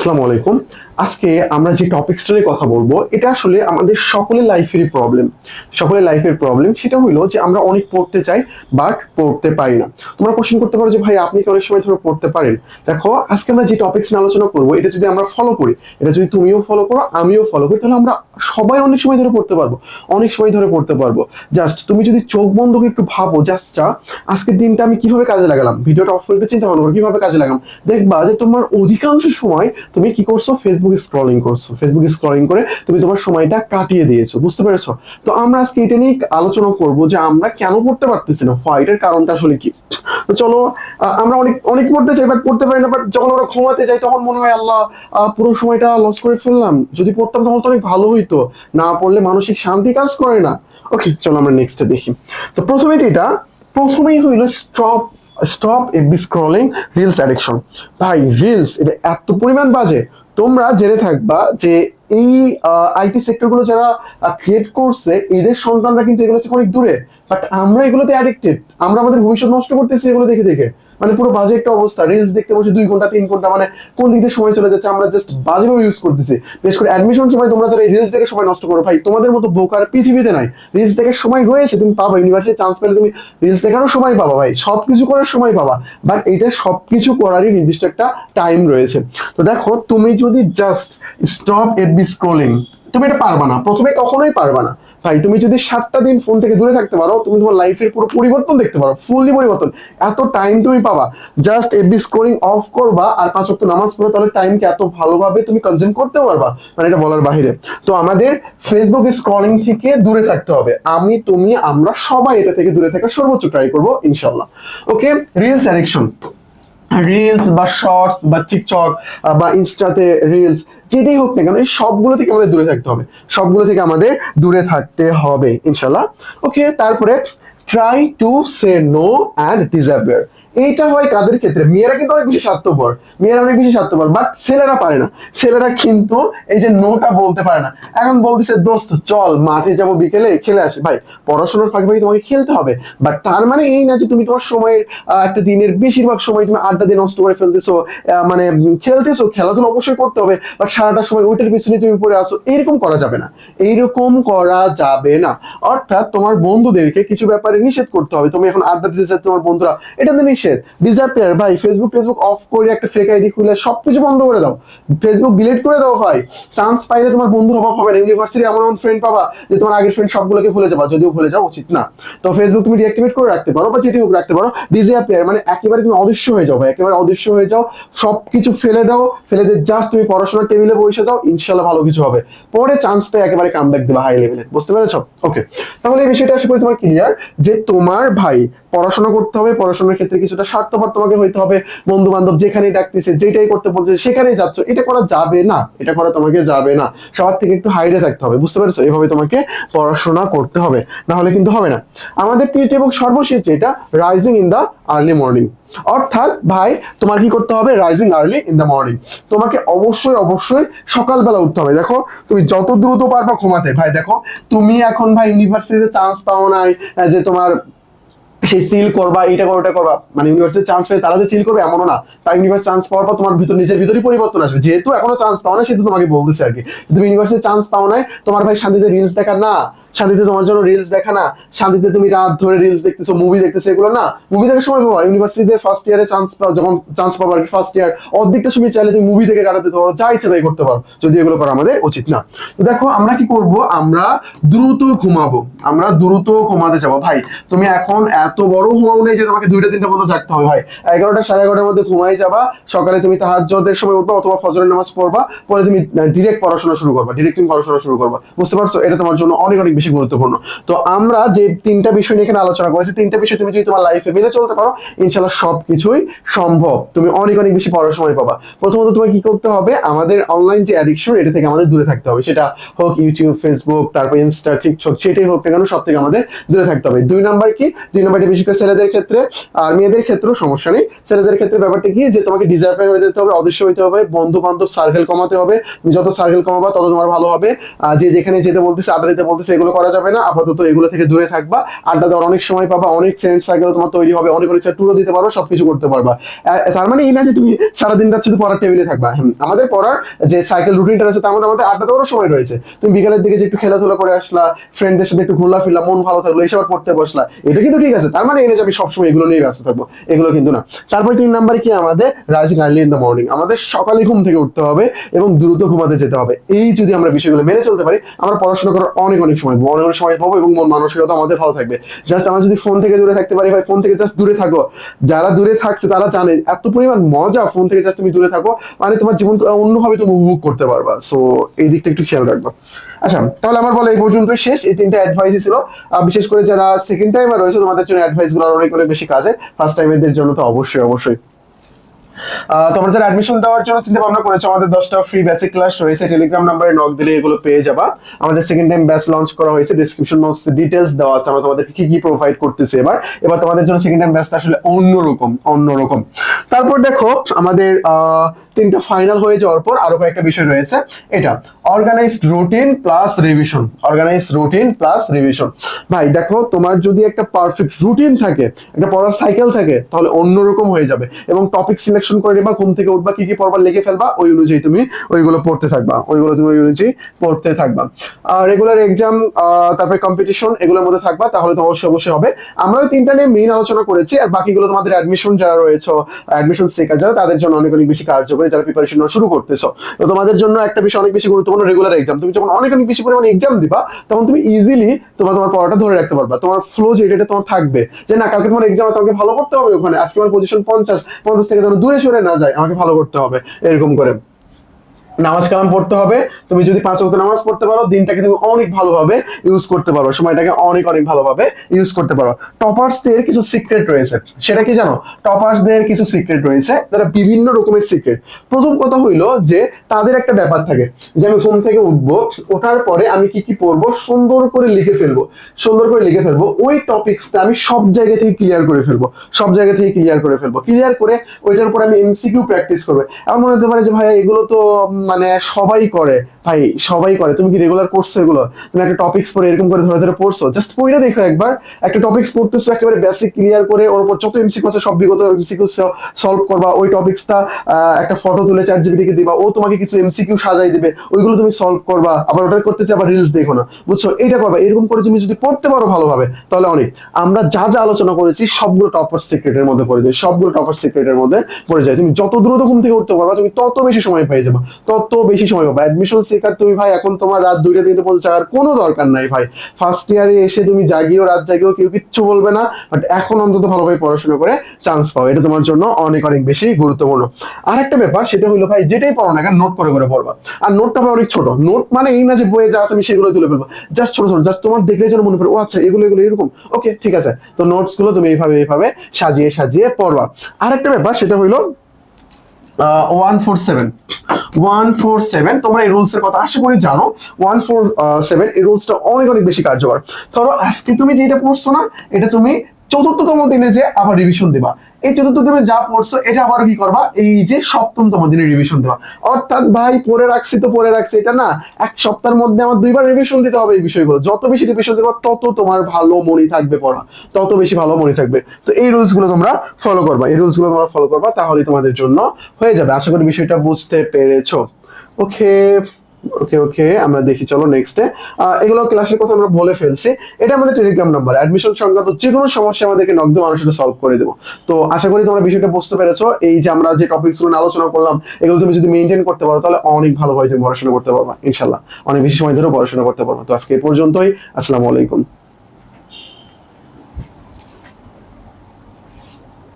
আসসালামু আলাইকুম। আজকে আমরা যে টপিকসটা নিয়ে কথা বলবো এটা আসলে আমাদের সকলের লাইফের প্রবলেম সেটা হলো যে আমরা অনেক পড়তে চাই বাট পড়তে পারি না। তোমরা কোশ্চেন করতে পারো যে ভাই আপনি কি অনেক সময় ধরে পড়তে পারেন। দেখো আজকে আমরা যে টপিকস নিয়ে আলোচনা করবো এটা যদি আমরা ফলো করি, এটা যদি তুমিও ফলো করো আমিও ফলো করি, তাহলে আমরা সবাই অনেক সময় ধরে পড়তে পারবো। জাস্ট তুমি যদি চোখ বন্ধ করে একটু ভাবো, জাস্ট আজকের দিনটা আমি কিভাবে কাজে লাগালাম, ভিডিওটা অফ করে চিন্তা ভাবনা করো কিভাবে কাজে লাগালাম। দেখবা যে তোমার অধিকাংশ সময় তুমি কি করছো, ফেসবুক স্ক্রলিং করে তুমি তোমার সময়টা কাটিয়ে দিয়েছো। বুঝতে পেরেছো? তো আমরা আজকে এটা নিয়ে আলোচনা করব যে আমরা কেন পড়তে পারতেছি না, এটার কারণটা আসলে কি। তো চলো, আমরা অনেক অনেক পড়তে চাই বাট পড়তে পারি না। বাট যখন আমরা ঘুমাতে যাই তখন মনে হয় আল্লাহ, পুরো সময়টা লস করে ফেললাম, যদি পড়তাম তাহলে তো অনেক ভালো হইতো। না পড়লে মানসিক শান্তি কাজ করে না। ওকে চলো আমরা নেক্সটে দেখি। তো প্রথমেই হইলো stop FB scrolling, reels addiction. ভাই রিলস এটা এত পরিমাণ বাজে, তোমরা জেনে থাকবা যে এই আইটি সেক্টর গুলো যারা ক্রিয়েট করছে এদের সন্তানরা কিন্তু এগুলো থেকে অনেক দূরে। বাট আমরা এগুলোতে অ্যাডিক্টেড, আমরা আমাদের ভবিষ্যৎ নষ্ট করতেছি এগুলো দেখে দেখে। মানে পুরো বাজে একটা অবস্থা, রিলস দেখতে বসে 2 ঘন্টা 3 ঘন্টা, মানে কোন দিক দিয়ে সময় চলে যাচ্ছে আমরা জাস্ট বাজেভাবে ইউজ করতেছি। বিশেষ করে অ্যাডমিশন সময় তোমরা যারা রিলস দেখে সময় নষ্ট করো, ভাই তোমাদের মতো বোকার পৃথিবীতে নাই। রিলস দেখার সময় রয়েছে, তুমি পাবা, ইউনিভার্সিটি চান্স পেলে তুমি রিলস দেখারও সময় পাবা, ভাই সবকিছু করার সময় পাবা। বাট এটা সবকিছু করারই নির্দিষ্ট একটা টাইম রয়েছে। তো দেখো তুমি যদি জাস্ট স্টপ এফবি স্ক্রলিং, তুমি এটা পারবা না, প্রথমে কখনোই পারবা না। ভাই তুমি যদি 7টা দিন ফোন থেকে দূরে থাকতে পারো, তুমি তোমার লাইফের পুরো পরিবর্তন দেখতে পারো, ফুললি পরিবর্তন। এত টাইম তুমি পাবা, জাস্ট এফবি স্ক্রলিং অফ করবা আর 5 ওয়াক্ত নামাজ পড়ো, তাহলে টাইমকে এত ভালোভাবে তুমি কনজিউম করতে পারবা, মানে এটা বলার বাহিরে। তো আমাদের ফেসবুক স্ক্রলিং থেকে দূরে থাকতে হবে, আমি তুমি আমরা সবাই এটা থেকে দূরে থাকার সর্বোচ্চ ট্রাই করবো ইনশাল্লাহ। ওকে, রিলস অ্যাডিকশন, রিলস বা শর্টস বা টিকটক বা ইনস্টাতে রিলস, যেটাই হোক না কেন এই সবগুলো থেকে আমাদের দূরে থাকতে হবে ইনশাল্লাহ। ওকে, তারপরে try to say no and disappear. এইটা হয় কাদের ক্ষেত্রে, মেয়েরা কিন্তু অনেক বেশি স্বার্থপর, বাট ছেলেরা পারে না। ছেলেরা কিন্তু এই যে নোটা বলতে পারে না। এখন বলতেছে দোস্ত চল মাঠে যাবো বিকেলে খেলে আসি, ভাই পড়াশোনার ফাঁকে ফাঁকে তোমাকে খেলতে হবে, বাট তার মানে এই না যে তুমি তোমার সময়ের একটা দিনের বেশিরভাগ সময় তুমি আড্ডা দিয়ে নষ্ট করে ফেলতেছো। মানে খেলতেছো, খেলাধুলা অবশ্যই করতে হবে, বাট সারাটা সময় ওইটার পিছনে তুমি পড়ে আসো, এইরকম করা যাবে না। অর্থাৎ তোমার বন্ধুদেরকে কিছু ব্যাপারে নিষেধ করতে হবে। তুমি এখন আড্ডা দিতে চাচ্ছ, তোমার বন্ধুরা এটা নিষেধ। ডিসঅ্যাপিয়ার, ভাই ফেসবুক অফ করে একটা ফেক আইডি খুলে সবকিছু বন্ধ করে দাও, ফেসবুক ডিলিট করে দাও। ভাই চান্স পাইলে তোমার বন্ধুর অভাব হবে না, ইউনিভার্সিটি এমন ফ্রেন্ড পাবা যে তোমার আগের ফ্রেন্ড সবগুলোকে ভুলে যাবা, যদিও ভুলে যাওয়া উচিত না। তো ফেসবুক তুমি ডিঅ্যাক্টিভেট করে রাখতে পারো বা যেটি হোক রাখতে পারো। ডিসঅ্যাপিয়ার মানে একেবারে তুমি অদৃশ্য হয়ে যাও, ভাই একেবারে অদৃশ্য হয়ে যাও, সবকিছু ফেলে দাও, ফেলে দিয়ে জাস্ট তুমি পড়াশোনার টেবিলে বসে যাও, ইনশাল্লাহ ভালো কিছু হবে। পরে চান্স পেয়ে একেবারে কামব্যাক দিবা হাই লেভেলে। বুঝতে পেরেছো? ওকে, তাহলে এই বিষয়টা আশা করি তোমার ক্লিয়ার যে তোমার ভাই পড়াশোনা করতে হবে, পড়াশোনার ক্ষেত্রে কিছুটা স্বার্থপর তোমাকে হইতে হবে। বন্ধু বান্ধব যেখানেই ডাকতেছে, যেটাই করতে বলতেছে সেখানেই যাচ্ছ, এটা করা যাবে না, এটা করা তোমাকে যাবে না। সবার থেকে একটু হাইডে থাকতে হবে। বুঝতে পেরেছো? এভাবে তোমাকে পড়াশোনা করতে হবে, না হলে কিন্তু হবে না। আমাদের তৃতীয় এবং সর্বশেষ যেটা, rising in the early morning. অর্থাৎ ভাই তোমার কি করতে হবে, rising early in the morning. তোমাকে অবশ্যই সকালবেলা উঠতে হবে। দেখো তুমি যত দ্রুত পারবা ঘুমাতে, ভাই দেখো তুমি এখন ভাই ইউনিভার্সিটিতে চান্স পাও নাই যে তোমার সেই সিল করবা, এটা করবা ওটা করবা, মানে ইউনিভার্সিটি চান্স পেয়ে তারা যে সিল করবে এমনও না। তাই ইউনিভার্সিটি চান্স পাওয়ার পর তোমার নিজের ভিতরেই পরিবর্তন আসবে। যেহেতু এখনো চান্স পাও না সেহেতু তোমাকে বলতেছে আর কি, তুমি ইউনিভার্সিটি চান্স পাও নাই, তোমার ভাই শান্তিতে রিলস দেখা না, শান্তিতে তোমার জন্য রিলস দেখা না, শান্তিতে তুমি রাত ধরে রিলস দেখতেছো, মুভি দেখতেছো, এগুলো না। মুভি দেখার সময় পাবা, ইউনিভার্সিটিতে ফার্স্ট ইয়ারে চান্স পাও, যখন চান্স পাবো আর কি ফার্স্ট ইয়ার অর্ধেকটা সময় চাইলে তুমি মুভি দেখে কাটাতে পারো, যা ইচ্ছা তাই করতে পারো, যদি এগুলো করা আমাদের উচিত না। দেখো আমরা কি করব, আমরা দ্রুত ঘুমাবো, আমরা দ্রুত ঘুমাতে যাবো। ভাই তুমি এখন এত বড় ঘুমাও নেই যে তোমাকে 2টা 3টা পর্যন্ত জাগতে হবে। ভাই 11টা 11:30টার মধ্যে ঘুমাই যাবা, সকালে তুমি তাহাজ্জুদের সময় উঠবা অথবা ফজরের নামাজ পড়বা, পরে তুমি ডিরেক্ট পড়াশোনা শুরু করবা। বুঝতে পারছো? এটা তোমার জন্য অনেক অনেক বেশি গুরুত্বপূর্ণ। তো আমরা যে 3টা বিষয় নিয়ে এখানে আলোচনা করেছি, 3টা বিষয় তুমি যদি তোমার লাইফে মেনে চলতে পারো, ইনশাআল্লাহ সবকিছুই সম্ভব, তুমি অনেক অনেক বেশি পড়ার সময় পাবা। প্রথমত তোমার কি করতে হবে, আমাদের অনলাইন যে অ্যাডিকশন এটা থেকে আমাদের দূরে থাকতে হবে, সেটা হোক ইউটিউব, ফেসবুক, তারপর ইনস্টা, টিকটক, সেটাই হোক না কেন সব থেকে আমাদের দূরে থাকতে হবে। 2 নাম্বার কি, 2 নাম্বারটা বিশেষ করে ছেলেদের ক্ষেত্রে, আর মেয়েদের ক্ষেত্রেও সমস্যা নেই। ছেলেদের ক্ষেত্রে ব্যাপারটা কি, যে তোমাকে ডিসঅ্যাপিয়ার হয়ে যেতে হবে, অদৃশ্য হইতে হবে, বন্ধু বান্ধব সার্কেল কমাতে হবে। তুমি যত সার্কেল কমাবা তত তোমার ভালো হবে। যে যেখানে যেতে বলতেছে, আড্ডা দিতে বলতেছে, এগুলো করা যাবে না, আপাতত এগুলো থেকে দূরে থাকবা। আড্ডা দেওয়ার অনেক সময় পাবা, অনেক ফ্রেন্ড সার্কেল তোমার তৈরি হবে, অনেক অনেক ট্যুরও দিতে পারবা, সবকিছু করতে পারবা। তার মানে এই না যে তুমি সারাদিন রাত শুধু পড়ার টেবিলে থাকবা। আমাদের পড়ার যে সাইকেল রুটিনটা রয়েছে তার মধ্যে আমাদের আড্ডা দেওয়ারও সময় রয়েছে। তুমি বিকালের দিকে যে একটু খেলাধুলা করে আসলা, ফ্রেন্ডদের সাথে একটু ঘুরলা ফিরলা, মন ভালো থাকলো, এসব পড়তে বসলা, এটা কিন্তু ঠিক আছে। তার মানে এই না যে আমি সবসময় এগুলো নিয়ে ব্যস্ত থাকবো, এগুলো কিন্তু না। তারপর 3 নাম্বার কি আমাদের rising early in the morning, আমাদের সকালে ঘুম থেকে উঠতে হবে এবং দ্রুত ঘুমাতে যেতে হবে। এই যদি আমরা বিষয়গুলো মেনে চলতে পারি, আমরা পড়াশোনা করার অনেক অনেক সময় পাবো এবং মন মানসিকতা আমাদের ভালো থাকবে। জাস্ট আমরা যদি ফোন থেকে দূরে থাকতে পারি, ভাই ফোন থেকে জাস্ট দূরে থাকো। যারা দূরে থাকছে তারা জানে এত পরিমাণ মজা ফোন থেকে জাস্ট তুমি দূরে থাকো, মানে তোমার জীবন অন্যভাবে তুমি উপভোগ করতে পারবা। সো এই দিকটা একটু খেয়াল রাখবা। আচ্ছা, তাহলে আমার বলা এই পর্যন্তই শেষ। এই 3টা অ্যাডভাইসই ছিল। বিশেষ করে যারা সেকেন্ড টাইমার রয়েছে তোমাদের জন্য অ্যাডভাইস গুলো অনেক অনেক বেশি কাজে, ফার্স্ট টাইমারদের জন্য তো অবশ্যই অবশ্যই। তোমরা যারা অ্যাডমিশন দেওয়ার জন্য চিন্তা ভাবনা করেছো, আমাদের 10টা ফ্রি বেসিক ক্লাস রয়েছে, টেলিগ্রাম নাম্বারে নক দিলে এগুলো পেয়ে যাবা। আমাদের সেকেন্ড টাইম ব্যাচ লঞ্চ করা হয়েছে, ডেসক্রিপশন বক্সে ডিটেইলস দেওয়া আছে আমরা তোমাদেরকে কি কি প্রোভাইড করতেছি। এবার তোমাদের জন্য সেকেন্ড টাইম ব্যাচটা আসলে অন্যরকম। তারপর দেখো আমাদের 3টা ফাইনাল হয়ে যাওয়ার পর আরো কয়েকটা বিষয় রয়েছে। এটা অর্গানাইজড রুটিন প্লাস রিভিশন। ভাই দেখো, তোমার যদি একটা পারফেক্ট রুটিন থাকে, একটা পড়ার সাইকেল থাকে, তাহলে অন্যরকম হয়ে যাবে। এবং টপিক সিলেকশন করে নেবা, ঘুম থেকে উঠবা, কি কি পড়বা লিখে ফেলবা, ওই অনুযায়ী তুমি ওইগুলো পড়তে থাকবা, আর রেগুলার এক্সাম, তারপরে কম্পিটিশন, এগুলোর মধ্যে থাকবা, তাহলে তো অবশ্যই হবে। আমরা ওই 3টা নিয়ে মেইন আলোচনা করেছি, আর বাকিগুলো তোমাদের অ্যাডমিশন যারা রয়েছে, অ্যাডমিশন সেকার যারা, তাদের জন্য অনেক অনেক বেশি কার্যকরী, যারা প্রিপারেশন শুরু করতেছো। তো তোমাদের জন্য একটা বিষয় অনেক বেশি গুরুত্বপূর্ণ, রেগুলার এক্সাম। তুমি যখন অনেক অনেক বেশি পরিমাণে এক্সাম দিবা, তখন তুমি ইজিলি তোমার পড়াটা ধরে রাখতে পারবা। তোমার ফ্লো যেটা তোমার থাকবে, যে না কালকে তোমার এক্সাম আছে, আমাকে ভালো করতে হবে, ওখানে আজকে আমার পজিশন 50 থেকে যেন দূরে সরে না যায়, আমাকে ভালো করতে হবে, এরকম করে। নামাজ কালাম পড়তে হবে। তুমি যদি 5 ওয়াক্ত নামাজ পড়তে পারো, দিনটাকে তুমি অনেক ভালোভাবে ইউজ করতে পারো, সময়টাকে অনেক অনেক ভালোভাবে ইউজ করতে পারো। টপার্সদের কিছু সিক্রেট রয়েছে, সেটা কি জানো? টপার্সদের কিছু সিক্রেট রয়েছে, তারা বিভিন্ন রকমের সিক্রেট। প্রথম কথা হইলো যে তাদের একটা ব্যাপার থাকে যে আমি ঘুম থেকে উঠবো, ওঠার পরে আমি কি কি পড়বো সুন্দর করে লিখে ফেলবো, ওই টপিকসটা আমি সব জায়গা থেকে ক্লিয়ার করে ফেলবো, ক্লিয়ার করে ওইটার উপর আমি এমসিকিউ প্র্যাকটিস করবো। আমার মনে হতে পারে যে ভাই এগুলো তো মানে সবাই করে। ভাই সবাই করে, তুমি কি রেগুলার পড়ছো এগুলো? তুমি একটা টপিকস পড়ে এরকম করে ধরে ধরে পড়ছো? জাস্ট পড়ে দেখো একবার, একটা টপিকস পড়তেছো একেবারে বেসিক ক্লিয়ার করে, ওর উপর যত এমসিকিউ আছে সব বিগত এমসিকিউ সলভ করবা। ওই টপিকসটা একটা ফটো তুলে চ্যাটজিপিটি কে দিবা, ও তোমাকে কিছু এমসিকিউ সাজাই দিবে, ওইগুলো তুমি সলভ করবা। আবার ওটা করতেছে আবার রিলস দেখো না, বুঝছো? এটা করবা। এরকম করে তুমি যদি পড়তে পারো ভালোভাবে, তাহলে অনেক। আমরা যা যা আলোচনা করেছি সবগুলো টপার সিক্রেটের মধ্যে পড়ে যায়, তুমি যত দ্রুত ঘুম থেকে উঠতে পারবা, তুমি তত বেশি সময় পেয়ে যাবে, অ্যাডমিশন শেখার তুমি ভাই এখন তোমার রাত 2টা 3টে পর্যন্ত জাগার কোনো দরকার নাই ভাই। ফার্স্ট ইয়ারে এসে তুমি রাত জাগিও কেউ কিচ্ছু বলবে না, বাট এখন অন্তত ভালোভাবে পড়াশোনা করে চান্স পাও, এটা তোমার জন্য অনেক অনেক বেশি গুরুত্বপূর্ণ। আর একটা ব্যাপার, সেটা হলো ভাই যেটাই পড়ো না কেন, নোট করে পড়বা। আর নোটটা ভাই অনেক ছোট নোট, মানে এই না যে বইয়ে যা আছে আমি সেগুলো তুলে ফেলবো, জাস্ট ছোট, জাস্ট তোমার দেখলে যেন মনে পড়ে ও আচ্ছা এগুলো এরকম, ওকে ঠিক আছে। তো নোটস গুলো তুমি এইভাবে সাজিয়ে পড়বা। আর একটা ব্যাপার, সেটা হইলো 147 তোমরা এই রুলস এর কথা আশা করি জানো। 147 এই রুলসটা অনেক অনেক বেশি কার্যকর। ধরো আজকে তুমি যেটা পড়ছো না, এটা তুমি 4র্থতম দিনে যে আবার রিভিশন দিবা। এই 4র্থ দিনে যা পড়ছো এটা আবার কি করবা, এই যে 7ম দিনে রিভিশন দেবা। অর্থাৎ ভাই পড়ে রাখছি, এটা না, 1 সপ্তাহের মধ্যে আমার 2বার রিভিশন দিতে হবে। এই বিষয়গুলো যত বেশি রিভিশন দেবা, তত তোমার ভালো মনে থাকবে, পড়া তত বেশি ভালো মনে থাকবে। তো এই রুলস গুলো তোমরা ফলো করবা, তাহলে তোমাদের জন্য হয়ে যাবে। আশা করি বিষয়টা বুঝতে পেরেছো। ওকে, আমরা দেখি, চলো নেক্সটে। এগুলো ক্লাসের কথা আমরা বলে ফেলছি। এটা আমাদের টেলিগ্রাম নাম্বার, অ্যাডমিশন সংক্রান্ত যে কোনো সমস্যা আমাদেরকে নক দিয়ে মানুষটা সলভ করে দেবো। তো আশা করি তোমরা বিষয়টা বুঝতে পেরেছো। এই যে আমরা যে টপিকস গুলো আলোচনা করলাম, এগুলো তুমি যদি মেইনটেইন করতে পারো, তাহলে অনেক ভালোভাবে তুমি পড়াশোনা করতে পারবা, ইনশাল্লাহ অনেক বেশি সময় ধরে পড়াশোনা করতে পারবো। তো আজকে এই পর্যন্তই, আসসালামু আলাইকুম।